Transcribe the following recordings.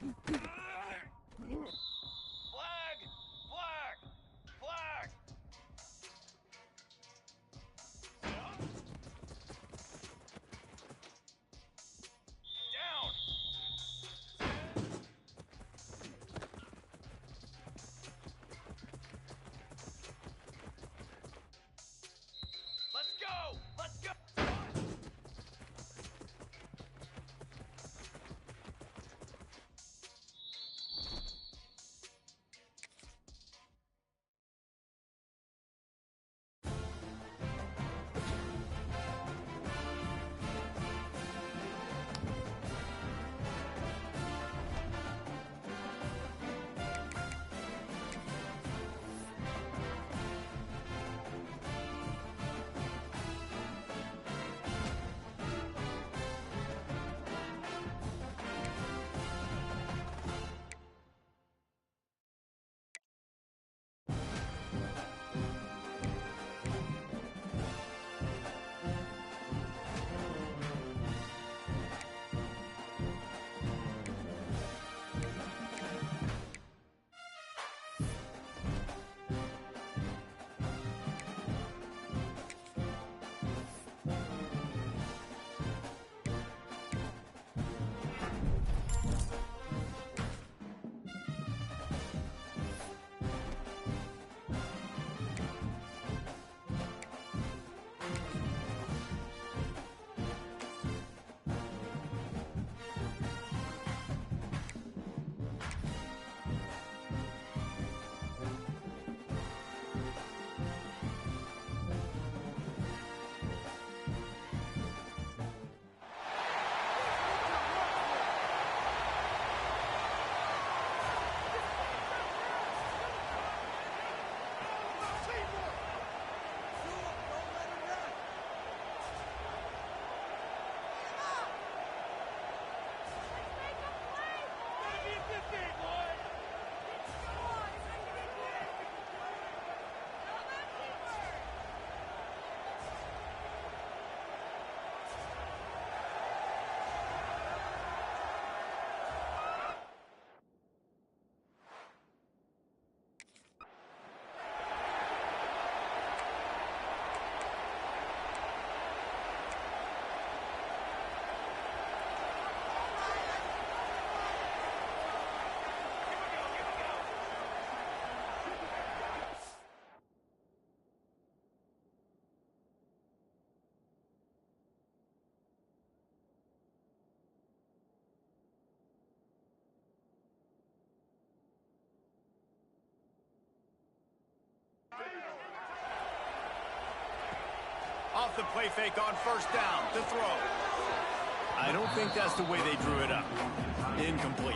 Flag! Flag! Flag! Down! Let's go! Let's go! Off the play fake on first down to throw. I don't think that's the way they drew it up. Incomplete.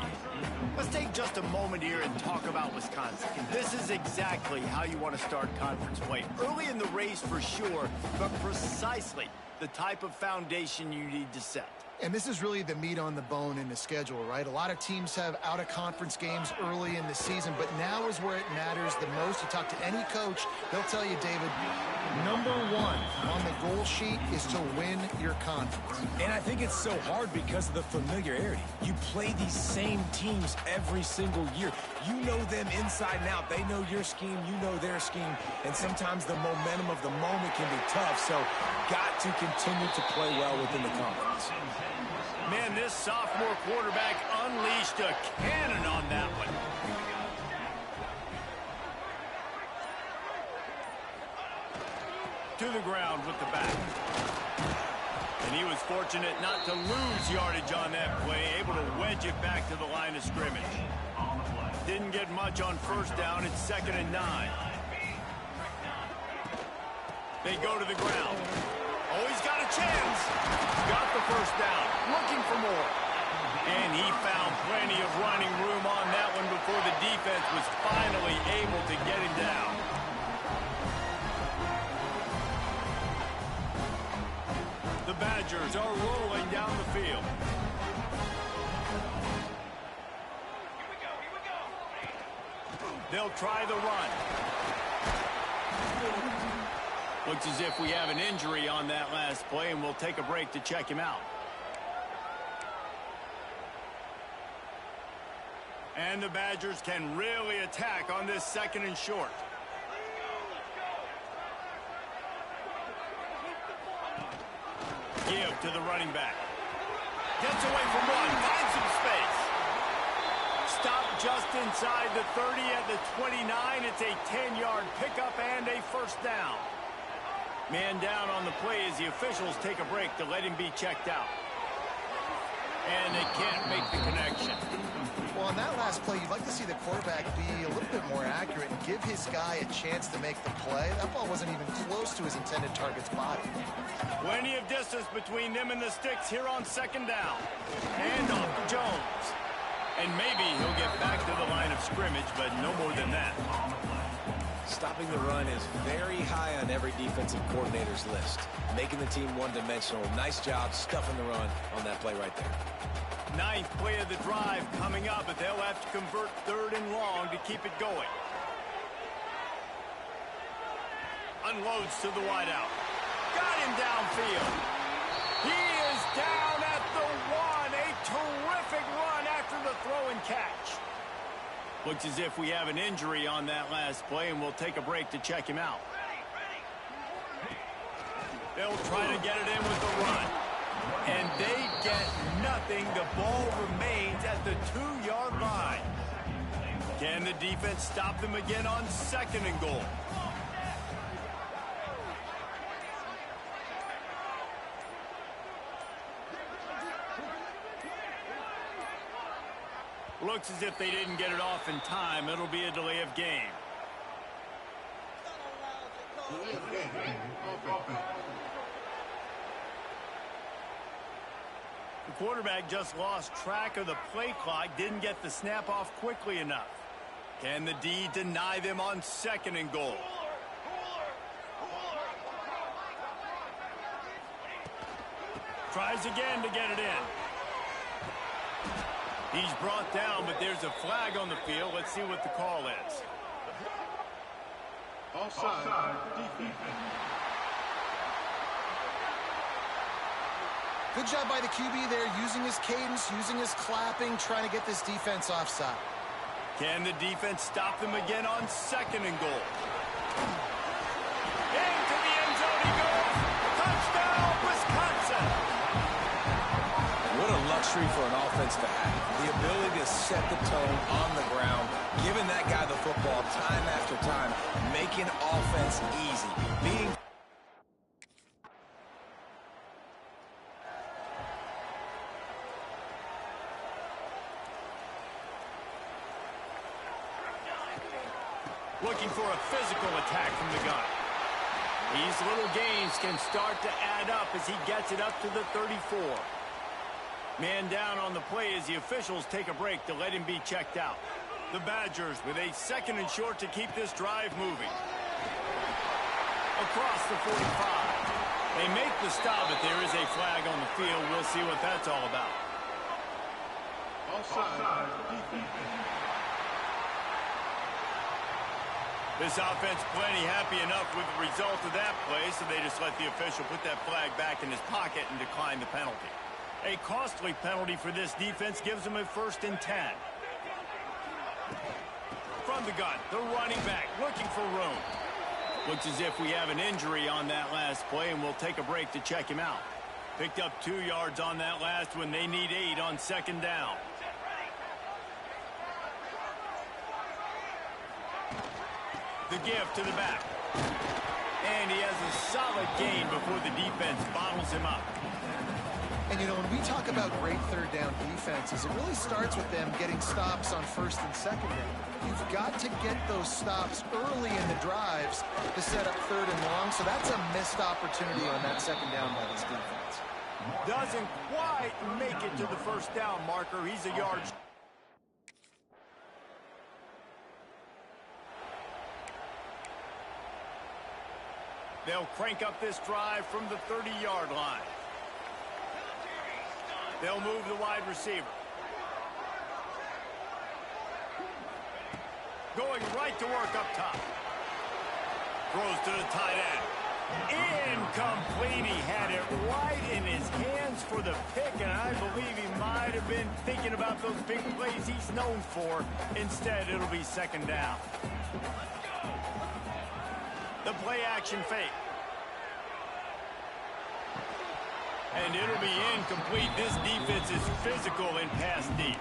Let's take just a moment here and talk about Wisconsin. This is exactly how you want to start conference play. Early in the race for sure, but precisely the type of foundation you need to set. And this is really the meat on the bone in the schedule, right? A lot of teams have out-of-conference games early in the season, but now is where it matters the most. You talk to any coach, they'll tell you, David, number one on the goal sheet is to win your conference. And I think it's so hard because of the familiarity. You play these same teams every single year. You know them inside and out. They know your scheme, you know their scheme, and sometimes the momentum of the moment can be tough, so got to continue to play well within the conference. Man, this sophomore quarterback unleashed a cannon on that one. To the ground with the back. And he was fortunate not to lose yardage on that play, able to wedge it back to the line of scrimmage. Didn't get much on first down. It's 2nd and 9. They go to the ground. Oh, he's got a chance. Got the first down. Looking for more. And he found plenty of running room on that one before the defense was finally able to get him down. The Badgers are rolling down the field. Here we go. They'll try the run. Looks as if we have an injury on that last play, and we'll take a break to check him out. And the Badgers can really attack on this 2nd and short. Give to the running back. Gets away from one, finds some space. Stopped just inside the 30 at the 29. It's a 10-yard pickup and a 1st down. Man down on the play as the officials take a break to let him be checked out. And they can't make the connection. Well, on that last play, you'd like to see the quarterback be a little bit more accurate and give his guy a chance to make the play. That ball wasn't even close to his intended target's body. Plenty of distance between them and the sticks here on 2nd down. And off to Jones. And maybe he'll get back to the line of scrimmage, but no more than that. Stopping the run is very high on every defensive coordinator's list. Making the team one-dimensional. Nice job stuffing the run on that play right there. 9th play of the drive coming up, but they'll have to convert 3rd and long to keep it going. Unloads to the wideout. Got him downfield. He is down at the 1. A terrific run after the throw and catch. Looks as if we have an injury on that last play, and we'll take a break to check him out. They'll try to get it in with the run. And they get nothing. The ball remains at the 2-yard line. Can the defense stop them again on 2nd and goal? Looks as if they didn't get it off in time. It'll be a delay of game. The quarterback just lost track of the play clock, didn't get the snap off quickly enough. Can the D deny them on 2nd and goal? Tries again to get it in. He's brought down, but there's a flag on the field. Let's see what the call is. Offside. Defense. Good job by the QB there, using his cadence, using his clapping, trying to get this defense offside. Can the defense stop them again on 2nd and goal? Into the end zone he goes. Touchdown, Wisconsin. What a luxury for an offense to have. The ability to set the tone on the ground, giving that guy the football time after time, making offense easy. Being looking for a physical attack from the gun. These little gains can start to add up as he gets it up to the 34. Man down on the play as the officials take a break to let him be checked out. The Badgers with a 2nd and short to keep this drive moving. Across the 45. They make the stop, but there is a flag on the field. We'll see what that's all about. Offside. Defense. This offense plenty happy enough with the result of that play, so they just let the official put that flag back in his pocket and decline the penalty. A costly penalty for this defense gives them a 1st and 10. From the gun, the running back looking for room. Looks as if we have an injury on that last play, and we'll take a break to check him out. Picked up 2 yards on that last one. They need 8 on 2nd down. The give to the back. And he has a solid gain before the defense bottles him up. And, you know, when we talk about great 3rd down defenses, it really starts with them getting stops on 1st and 2nd down. You've got to get those stops early in the drives to set up 3rd and long, so that's a missed opportunity on that 2nd down by this defense. Doesn't quite make it to the 1st down marker. He's a yard. They'll crank up this drive from the 30-yard line. They'll move the wide receiver. Going right to work up top. Throws to the tight end. Incomplete. He had it right in his hands for the pick, and I believe he might have been thinking about those big plays he's known for. Instead, it'll be second down. The play action fake. And it'll be incomplete. This defense is physical in pass deep.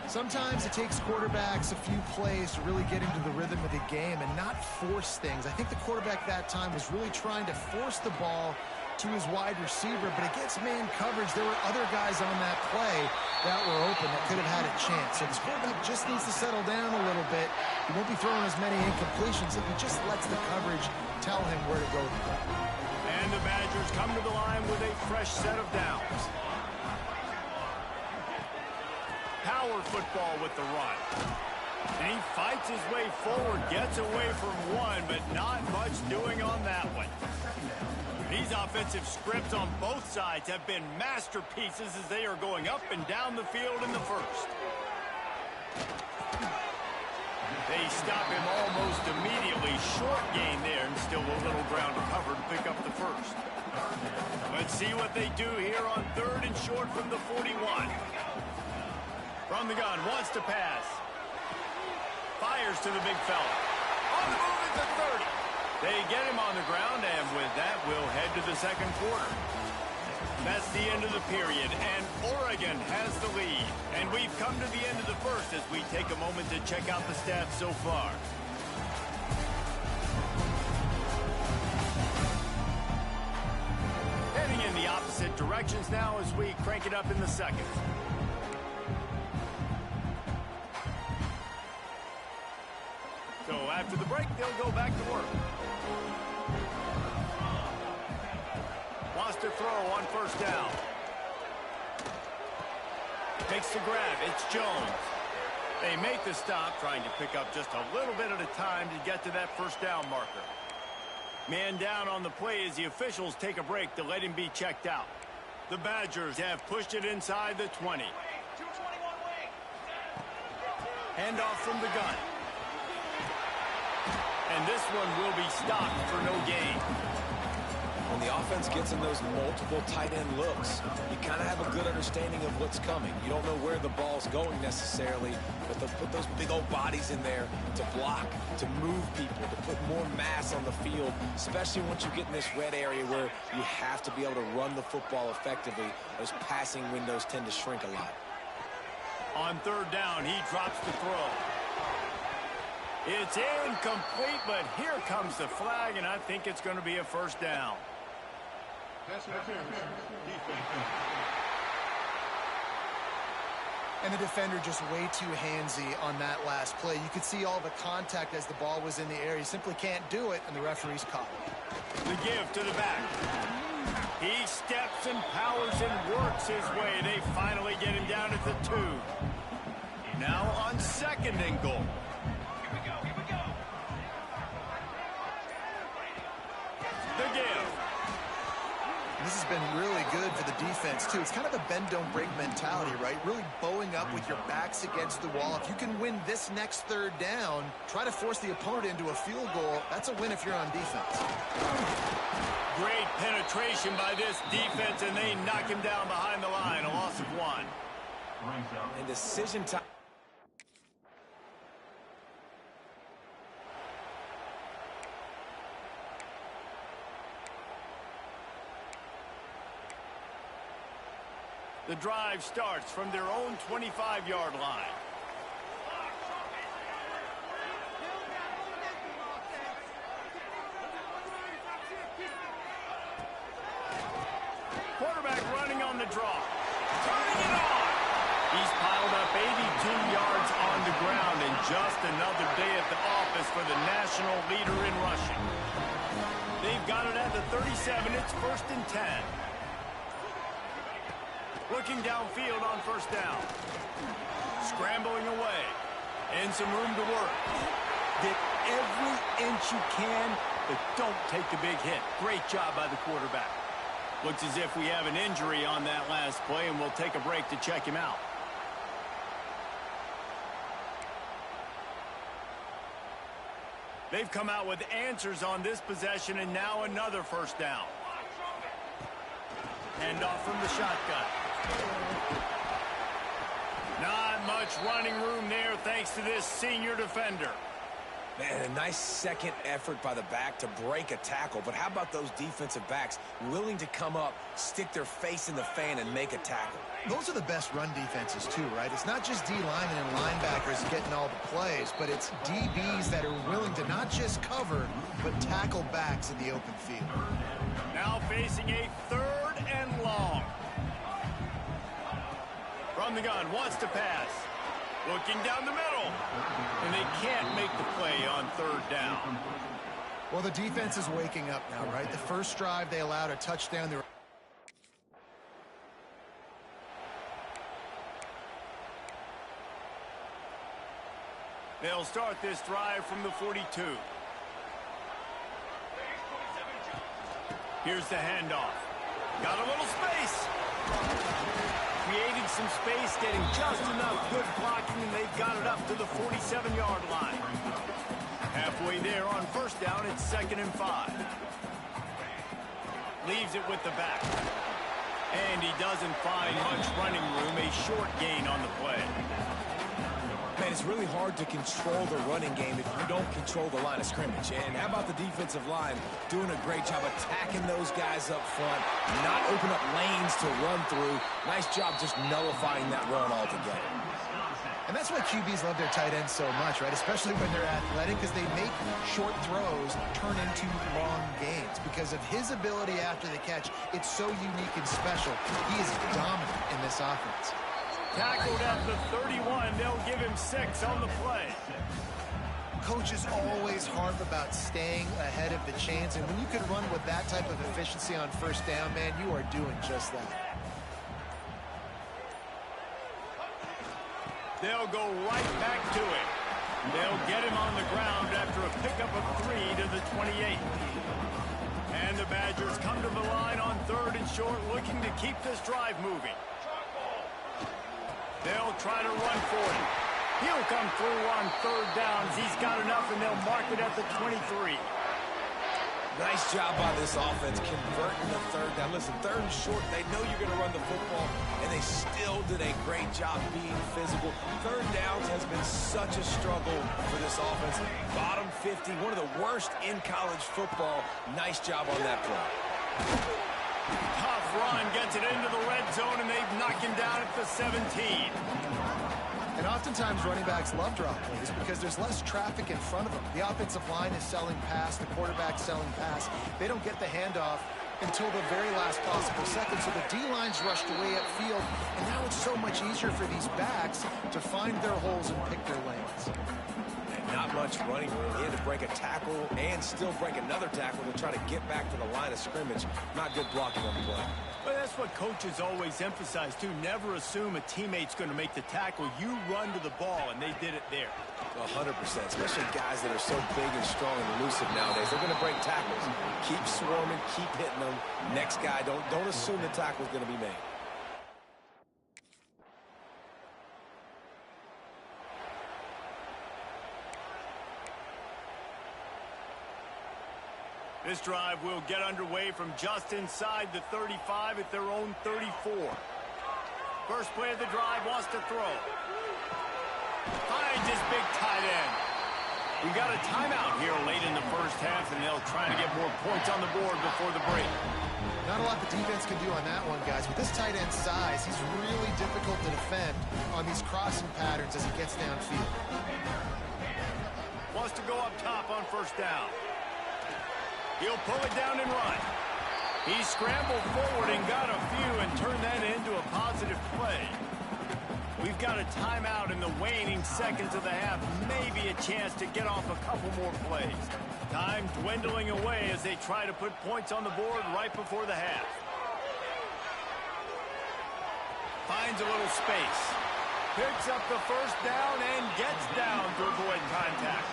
Sometimes it takes quarterbacks a few plays to really get into the rhythm of the game and not force things. I think the quarterback that time was really trying to force the ball to his wide receiver, but against man coverage, there were other guys on that play that were open that could have had a chance. So this quarterback just needs to settle down a little bit. He won't be throwing as many incompletions if he just lets the coverage tell him where to go. And the Badgers come to the line with a fresh set of downs. Power football with the run. And he fights his way forward, gets away from one, but not much doing on that one. These offensive scripts on both sides have been masterpieces as they are going up and down the field in the first. They stop him almost immediately. Short gain there, and still a little ground to cover to pick up the first. Let's see what they do here on 3rd and short from the 41. From the gun, wants to pass. Fires to the big fella. On the move at the 30. They get him on the ground, and with that, we'll head to the second quarter. That's the end of the period, and Oregon has the lead. And we've come to the end of the first as we take a moment to check out the stats so far. Heading in the opposite directions now as we crank it up in the second. So after the break, they'll go back to work. Wants to throw on first down. Makes the grab. It's Jones. They make the stop, trying to pick up just a little bit at a time to get to that first down marker. Man down on the play as the officials take a break to let him be checked out. The Badgers have pushed it inside the 20. Handoff from the gun. And this one will be stopped for no gain. When the offense gets in those multiple tight end looks, you kind of have a good understanding of what's coming. You don't know where the ball's going necessarily, but they'll put those big old bodies in there to block, to move people, to put more mass on the field, especially once you get in this red area where you have to be able to run the football effectively. Those passing windows tend to shrink a lot. On 3rd down, he drops the throw. It's incomplete, but here comes the flag, and I think it's going to be a first down. And the defender just way too handsy on that last play. You could see all the contact as the ball was in the air. He simply can't do it, and the referee's caught it. The give to the back. He steps and powers and works his way. They finally get him down at the 2. Now on 2nd and goal. The give. This has been really good for the defense, too. It's kind of a bend-don't-break mentality, right? Really bowing up with your backs against the wall. If you can win this next 3rd down, try to force the opponent into a field goal. That's a win if you're on defense. Great penetration by this defense, and they knock him down behind the line. A loss of 1. And decision time. The drive starts from their own 25-yard line. Quarterback running on the draw. Turning it on. He's piled up 82 yards on the ground, and just another day at the office for the national leader in rushing. They've got it at the 37. It's 1st and 10. Looking downfield on first down. Scrambling away. And some room to work. Get every inch you can, but don't take the big hit. Great job by the quarterback. Looks as if we have an injury on that last play, and we'll take a break to check him out. They've come out with answers on this possession, and now another first down. Hand off from the shotgun. Not much running room there thanks to this senior defender. Man, a nice second effort by the back to break a tackle. But how about those defensive backs willing to come up, stick their face in the fan, and make a tackle? Those are the best run defenses, too, right? It's not just D-linemen and linebackers getting all the plays, but it's DBs that are willing to not just cover, but tackle backs in the open field. Now facing a 3rd and long. From the gun, wants to pass. Looking down the middle. And they can't make the play on 3rd down. Well, the defense is waking up now, right? The first drive, they allowed a touchdown. They'll start this drive from the 42. Here's the handoff. Got a little space. Creating some space, getting just enough good blocking, and they've got it up to the 47-yard line. Halfway there on first down, it's 2nd and 5. Leaves it with the back. And he doesn't find much running room, a short gain on the play. Man, it's really hard to control the running game if you don't control the line of scrimmage. And how about the defensive line doing a great job attacking those guys up front, not open up lanes to run through. Nice job just nullifying that run altogether. And that's why QBs love their tight ends so much, right? Especially when they're athletic, because they make short throws turn into long gains. Because of his ability after the catch, it's so unique and special. He is dominant in this offense. Tackled at the 31. They'll give him 6 on the play. Coaches always harp about staying ahead of the chains, and when you can run with that type of efficiency on first down, man, you are doing just that. They'll go right back to it. They'll get him on the ground after a pickup of 3 to the 28. And the Badgers come to the line on 3rd and short, looking to keep this drive moving. They'll try to run for it. He'll come through on 3rd downs. He's got enough, and they'll mark it at the 23. Nice job by this offense converting the 3rd down. Listen, 3rd and short, they know you're going to run the football, and they still did a great job being physical. 3rd downs has been such a struggle for this offense. Bottom 50, one of the worst in college football. Nice job on that play. Tough run, gets it into the red zone, and they've knocked him down at the 17. And oftentimes running backs love drop plays because there's less traffic in front of them. The offensive line is selling pass, the quarterback's selling pass. They don't get the handoff until the very last possible second. So the D-line's rushed away upfield, and now it's so much easier for these backs to find their holes and pick their lanes. Not much running room. He had to break a tackle and still break another tackle to try to get back to the line of scrimmage. Not good blocking on the play. But that's what coaches always emphasize, too. Never assume a teammate's going to make the tackle. You run to the ball, and they did it there. 100%, especially guys that are so big and strong and elusive nowadays. They're going to break tackles. Keep swarming, keep hitting them. Next guy, don't assume the tackle's going to be made. This drive will get underway from just inside the 35 at their own 34. First play of the drive, wants to throw. Finds his big tight end. We got a timeout here late in the first half, and they'll try to get more points on the board before the break. Not a lot the defense can do on that one, guys. With this tight end size, he's really difficult to defend on these crossing patterns as he gets downfield. Wants to go up top on first down. He'll pull it down and run. He scrambled forward and got a few and turned that into a positive play. We've got a timeout in the waning seconds of the half. Maybe a chance to get off a couple more plays. Time dwindling away as they try to put points on the board right before the half. Finds a little space. Picks up the first down and gets down to avoid contact.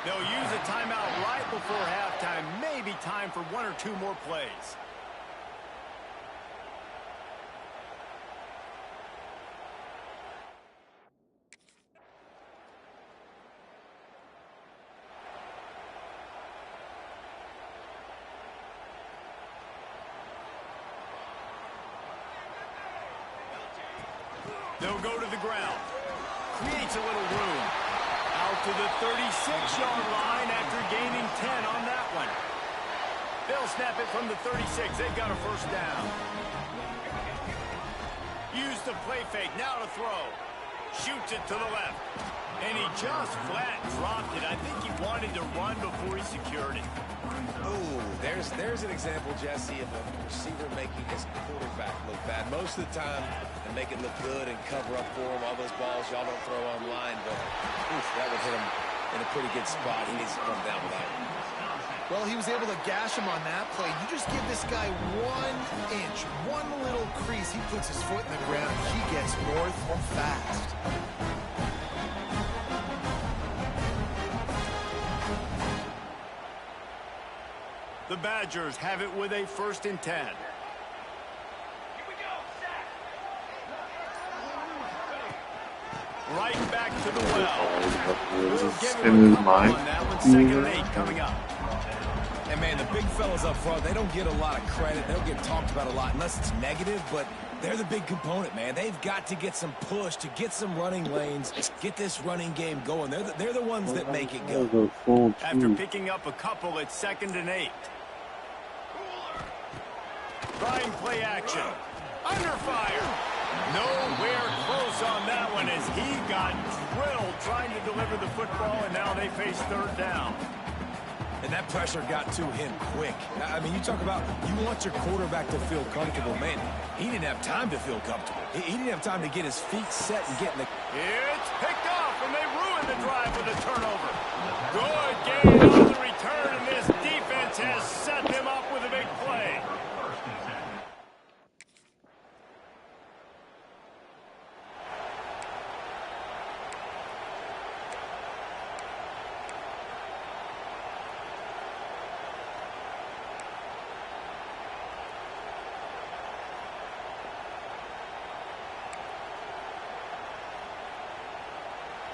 They'll use a timeout right before halftime. Maybe time for 1 or 2 more plays. They'll go to the ground. Creates a little room. Out to the 36-yard line after gaining 10 on that one. They'll snap it from the 36. They've got a first down. Use the play fake. Now to throw. Shoots it to the left. And he just flat dropped it. I think he wanted to run before he secured it. Oh, there's an example, Jesse, of a receiver making his quarterback look bad. Most of the time, they make it look good and cover up for him. All those balls y'all don't throw online, but oof, that would hit him in a pretty good spot. He needs to come down with that one. Well, he was able to gash him on that play. You just give this guy 1 inch, one little crease. He puts his foot in the ground. He gets north fast. The Badgers have it with a 1st and 10. Here we go, sack. Right back to the well. This We'll is give in him a his couple mind. on that one. 2nd and 8 coming up. And, man, the big fellas up front, they don't get a lot of credit. They don't get talked about a lot unless it's negative, but they're the big component, man. They've got to get some push, to get some running lanes, get this running game going. They're the ones that make it go. After picking up a couple, it's 2nd and 8. Trying play action. Under fire. Nowhere close on that one as he got drilled trying to deliver the football, and now they face 3rd down. And that pressure got to him quick. I mean, you talk about you want your quarterback to feel comfortable. Man, he didn't have time to feel comfortable. He didn't have time to get his feet set and get in the... It's picked off, and they ruin the drive with a turnover. Good gain on the return, and this defense has set them up with a big play.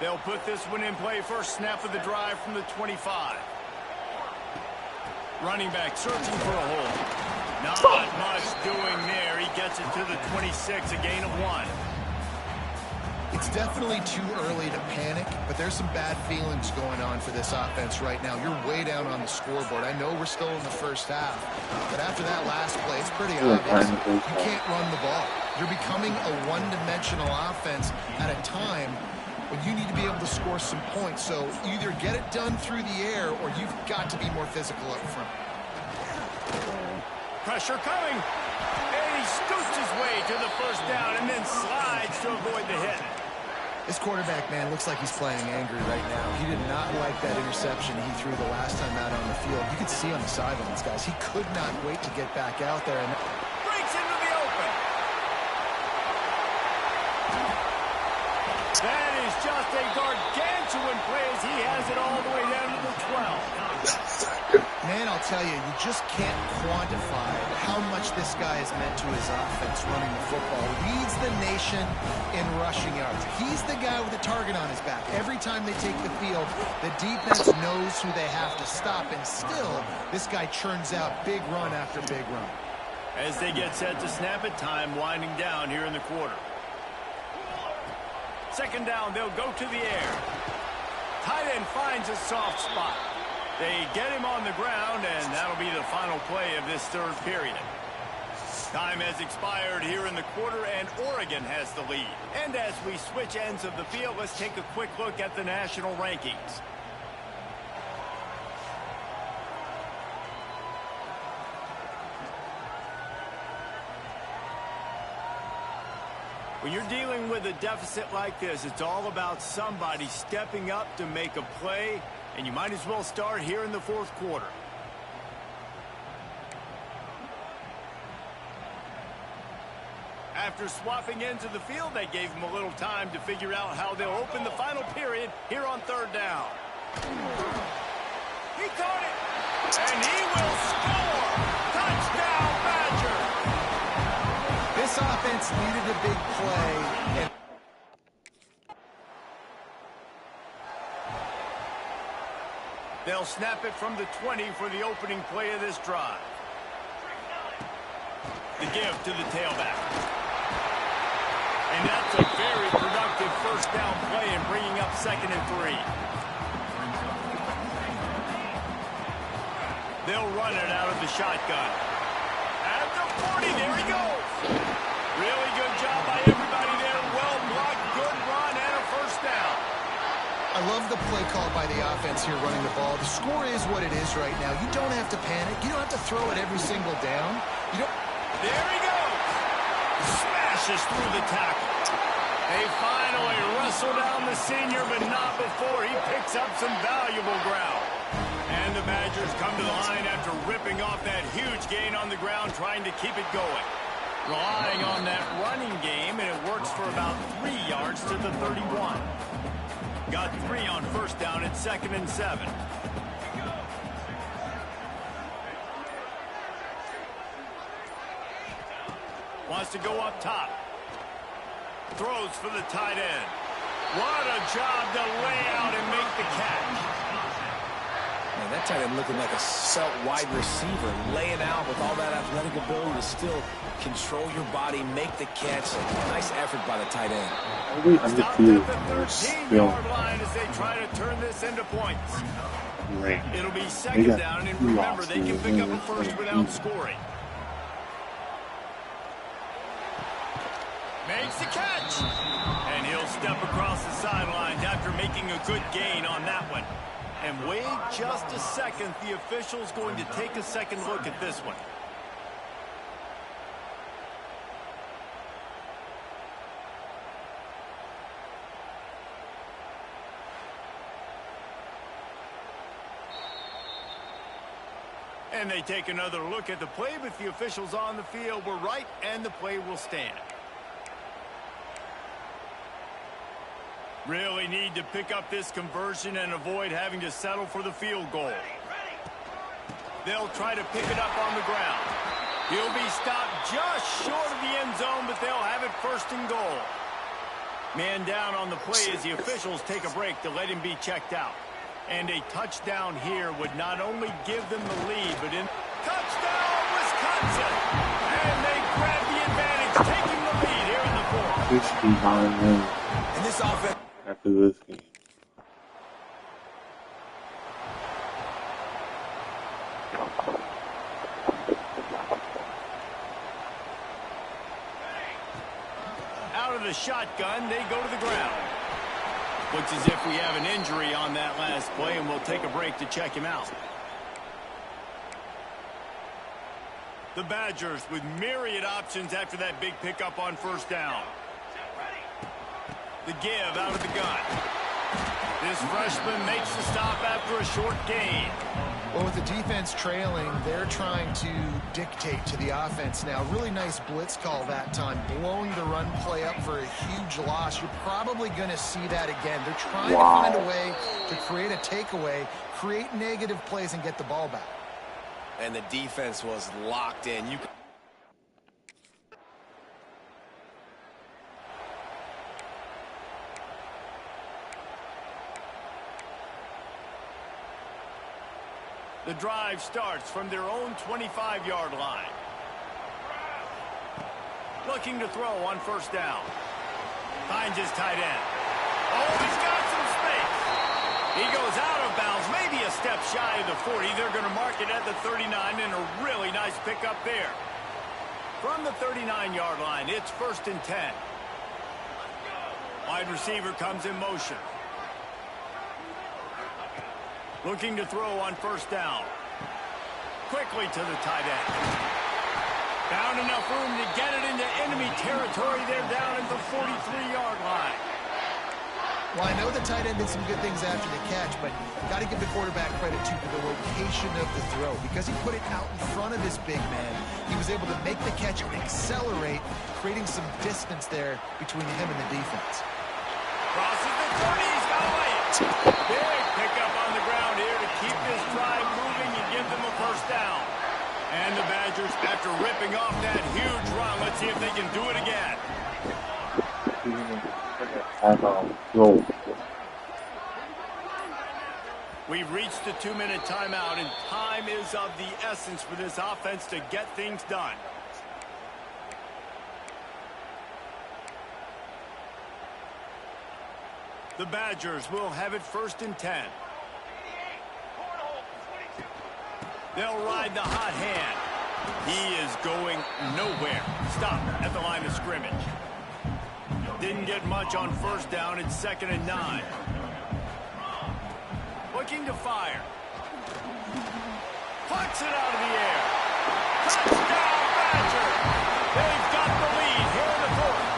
They'll put this one in play. First snap of the drive from the 25. Running back searching for a hole. Not much doing there. He gets it to the 26, a gain of 1. It's definitely too early to panic, but there's some bad feelings going on for this offense right now. You're way down on the scoreboard. I know we're still in the first half, but after that last play, it's pretty obvious. You can't run the ball. You're becoming a one-dimensional offense at a time when you need to be able to score some points. So either get it done through the air or you've got to be more physical up front. Pressure coming. And he scoots his way to the first down and then slides to avoid the hit. This quarterback, man, looks like he's playing angry right now. He did not like that interception he threw the last time out on the field. You could see on the sidelines, guys. He could not wait to get back out there. And breaks into the open. That is just a gargantuan play as he has it all the way down to the 12. Man, I'll tell you, you just can't quantify how much this guy has meant to his offense running the football. Leads the nation in rushing yards. He's the guy with the target on his back. Every time they take the field, the defense knows who they have to stop, and still, this guy churns out big run after big run. As they get set to snap it, time winding down here in the quarter. Second down, they'll go to the air. Tight end finds a soft spot. They get him on the ground, and that'll be the final play of this third period. Time has expired here in the quarter, and Oregon has the lead. And as we switch ends of the field, let's take a quick look at the national rankings. When you're dealing with a deficit like this, it's all about somebody stepping up to make a play, and you might as well start here in the fourth quarter. After swapping into the field, they gave him a little time to figure out how they'll open the final period here on third down. He caught it, and he will score! Touchdown, Badger! This offense needed a big play. And they'll snap it from the 20 for the opening play of this drive. The give to the tailback. And that's a very productive first down play and bringing up 2nd and 3. They'll run it out of the shotgun. At the 40, there he goes. Really good job by everybody there. Well blocked, good run, and a first down. I love the play call by the offense here running the ball. The score is what it is right now. You don't have to panic. You don't have to throw it every single down. You don't. There he goes. Smashes through the tackle. They finally wrestle down the senior, but not before he picks up some valuable ground. And the Badgers come to the line after ripping off that huge gain on the ground, trying to keep it going. Relying on that running game, and it works for about 3 yards to the 31. Got 3 on first down at 2nd and 7. Wants to go up top. Throws for the tight end. What a job to lay out and make the catch. Man, that tight end looking like a set wide receiver, laying out with all that athletic ability to still control your body, make the catch. Nice effort by the tight end. Stopped at the 13-yard line as they try to turn this into points. It'll be 2nd down, and remember, they can pick up a first without scoring. Makes the catch. And he'll step across the sidelines after making a good gain on that one. And wait just a second. The official's going to take a second look at this one. And they take another look at the play, but the officials on the field were right, and the play will stand. Really need to pick up this conversion and avoid having to settle for the field goal. They'll try to pick it up on the ground. He'll be stopped just short of the end zone, but they'll have it 1st and goal. Man down on the play as the officials take a break to let him be checked out. And a touchdown here would not only give them the lead, but in touchdown, Wisconsin! And they grab the advantage, taking the lead here in the 4th. 69 minutes And this offense after this game. Out of the shotgun, they go to the ground. Looks as if we have an injury on that last play, and we'll take a break to check him out. The Badgers with myriad options after that big pickup on first down. The give out of the gun. This freshman makes the stop after a short gain. Well, with the defense trailing, they're trying to dictate to the offense now. Really nice blitz call that time, blowing the run play up for a huge loss. You're probably going to see that again. They're trying to find a way to create a takeaway, create negative plays, and get the ball back. and the defense was locked in. The drive starts from their own 25-yard line. Looking to throw on first down. Finds his tight end. Oh, he's got some space. He goes out of bounds, maybe a step shy of the 40. They're going to mark it at the 39, and a really nice pickup there. From the 39-yard line, it's 1st and 10. Wide receiver comes in motion. Looking to throw on first down. Quickly to the tight end. Found enough room to get it into enemy territory. They're down at the 43-yard line. Well, I know the tight end did some good things after the catch, but got to give the quarterback credit, too, for the location of the throw. Because he put it out in front of this big man, he was able to make the catch and accelerate, creating some distance there between him and the defense. Crosses the 30. He's got to lay it. Big pickup on the ground here to keep this drive moving and give them a first down. And the Badgers, after ripping off that huge run, let's see if they can do it again. We've reached the 2-minute timeout, and time is of the essence for this offense to get things done. The Badgers will have it 1st and 10. They'll ride the hot hand. He is going nowhere. Stop at the line of scrimmage. Didn't get much on 1st down. It's 2nd and 9. Looking to fire. Plucks it out of the air. Touchdown, Badger! They've got the lead here in the 4th.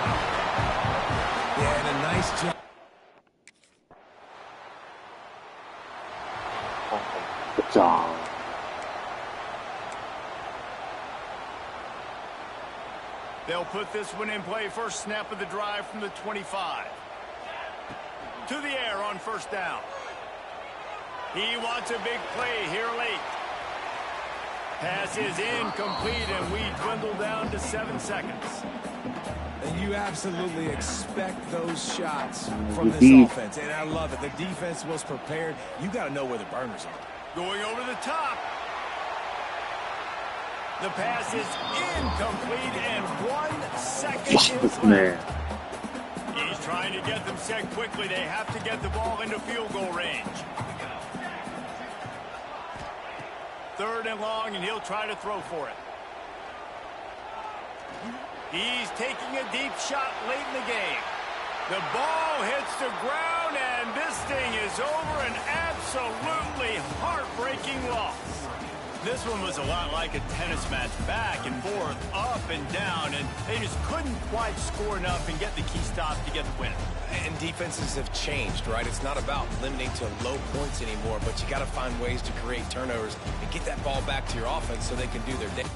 Yeah, and a nice job. They'll put this one in play. First snap of the drive from the 25. To the air on 1st down. He wants a big play here late. Pass is incomplete, and we dwindle down to 7 seconds. And you absolutely expect those shots from this offense. And I love it. The defense was prepared. You got to know where the burners are. Going over the top. The pass is incomplete, and 1 second is left. He's trying to get them set quickly. They have to get the ball into field goal range. 3rd and long, and he'll try to throw for it. He's taking a deep shot late in the game. The ball hits the ground, and this thing is over. An absolutely heartbreaking loss. This one was a lot like a tennis match, back and forth, up and down, and they just couldn't quite score enough and get the key stop to get the win. And defenses have changed, right? It's not about limiting to low points anymore, but you got to find ways to create turnovers and get that ball back to your offense so they can do their day.